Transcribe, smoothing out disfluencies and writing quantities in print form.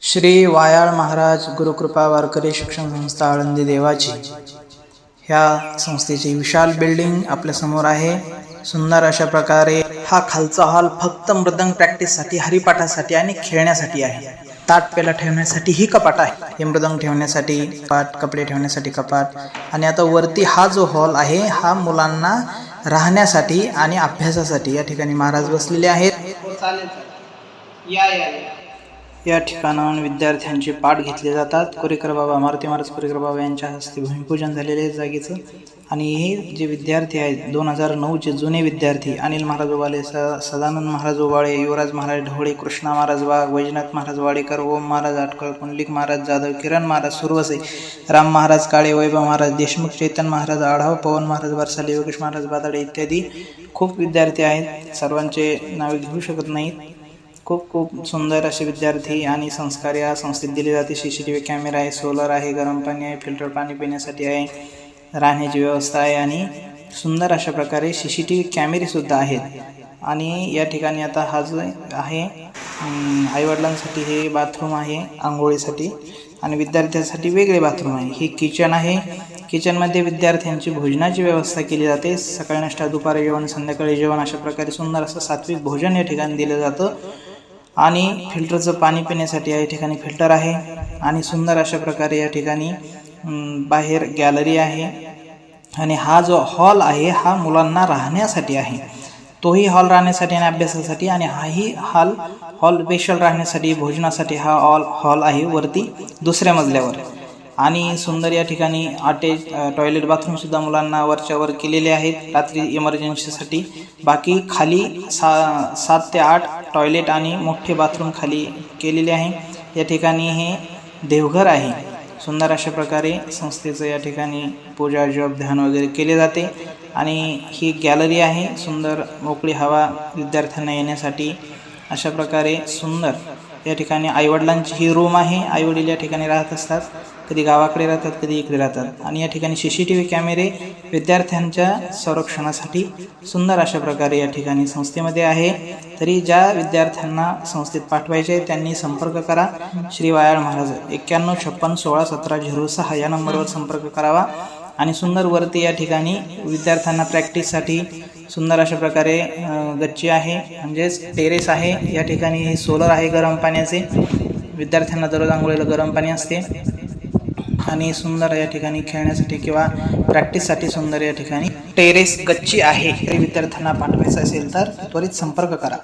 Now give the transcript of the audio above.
श्री वायाळ महाराज गुरुकृपा वारकरी शिक्षण संस्था आळंदी देवाची ह्या संस्थेची विशाल बिल्डिंग आपल्या समोर आहे। सुंदर अशा प्रकारे हा खालचा हॉल फक्त मृदंग प्रॅक्टिससाठी, हरिपाठासाठी आणि खेळण्यासाठी आहे। ताट पेला ठेवण्यासाठी ही कपाट आहे, हे मृदंग ठेवण्यासाठी कपाट, कपडे ठेवण्यासाठी कपाट। आणि आता वरती हा जो हॉल आहे हा मुलांना राहण्यासाठी आणि अभ्यासासाठी या ठिकाणी महाराज बसलेले आहेत। या ठिकाणाहून विद्यार्थ्यांचे पाठ घेतले जातात। कोरेकर बाबा मारुती महाराज कोरेकर बाबा यांच्या हस्ते भूमिपूजन झालेले आहे जागेचं। आणि हे जे विद्यार्थी आहेत 2009चे जुने विद्यार्थी, अनिल महाराज ओवाळे, सदानंद महाराज ओवाळे, युवराज महाराज ढवळे, कृष्णा महाराज वाघ, वैजनाथ महाराज वाडेकर, ओम महाराज आटकळ, पुंडलिक महाराज जाधव, किरण महाराज सुरवसे, राम महाराज काळे, वैभव महाराज देशमुख, चैतन महाराज आढाव, पवन महाराज वरसाले, योगेश महाराज बादाडे इत्यादी खूप विद्यार्थी आहेत। सर्वांचे नावे घेऊ शकत नाहीत। खूप सुंदर असे विद्यार्थी आणि संस्कार या संस्थेत दिले जाते। CCTV कॅमेरा आहे, सोलर आहे, गरम पाणी आहे, फिल्टर पाणी पिण्यासाठी आहे, राहण्याची व्यवस्था आहे आणि सुंदर अशा प्रकारे CCTV कॅमेरे सुद्धा आहेत। आणि या ठिकाणी आता हा जो आहे आईवडिलांसाठी हे बाथरूम आहे आंघोळीसाठी आणि विद्यार्थ्यांसाठी वेगळे बाथरूम आहे। हे किचन आहे। किचनमध्ये विद्यार्थ्यांची भोजनाची व्यवस्था केली जाते। सकाळी नाश्ता, दुपारी जेवण, संध्याकाळी जेवण अशा प्रकारे सुंदर असं सात्विक भोजन या ठिकाणी दिलं जातं। आणि फिल्टरचं पाणी पिण्यासाठी या ठिकाणी फिल्टर आहे। आणि सुंदर अशा प्रकारे या ठिकाणी बाहेर गॅलरी आहे। आणि हा जो हॉल आहे हा मुलांना राहण्यासाठी आहे, तोही हॉल राहण्यासाठी आणि अभ्यासासाठी, आणि हाही हॉल स्पेशल राहण्यासाठी, भोजनासाठी हा हॉल आहे वरती दुसऱ्या मजल्यावर। आणि सुंदर या ठिकाणी अटॅच टॉयलेट बाथरूम सुद्धा मुलांना वरच्यावर केलेले आहेत रात्री इमर्जन्सीसाठी। बाकी खाली 7 ते 8 टॉयलेट आणि मोठे बाथरूम खाली केलेले आहे। या ठिकाणी हे देवघर आहे। सुंदर अशा प्रकारे संस्थेचं या ठिकाणी पूजा, जप, ध्यान वगैरे केले जाते। आणि ही गॅलरी आहे, सुंदर मोकळी हवा विद्यार्थ्यांना येण्यासाठी अशा प्रकारे सुंदर। या ठिकाणी आईवडिलांची ही रूम आहे। आईवडील या ठिकाणी राहत असतात, कधी गावाकडे राहतात, कधी इकडे राहतात। आणि या ठिकाणी CCTV कॅमेरे विद्यार्थ्यांच्या संरक्षणासाठी सुंदर अशा प्रकारे या ठिकाणी संस्थेमध्ये आहे। तरी ज्या विद्यार्थ्यांना संस्थेत पाठवायचे त्यांनी संपर्क करा। श्री वायाळ महाराज 91 56 16 17 06 या नंबरवर संपर्क करावा। आणि सुंदर वरती या ठिकाणी विद्यार्थ्यांना प्रॅक्टिससाठी सुंदर अशा प्रकारे गच्ची आहे, म्हणजेच टेरेस आहे। या ठिकाणी हे सोलर आहे गरम पाण्याचे, विद्यार्थ्यांना दररोज आंघोळीला गरम पाणी असते। आणि सुंदर या ठिकाणी खेळण्यासाठी किंवा प्रॅक्टिससाठी सुंदर या ठिकाणी टेरेस गच्ची आहे। विद्यार्थ्यांना पाठवायचं असेल तर त्वरित संपर्क करा।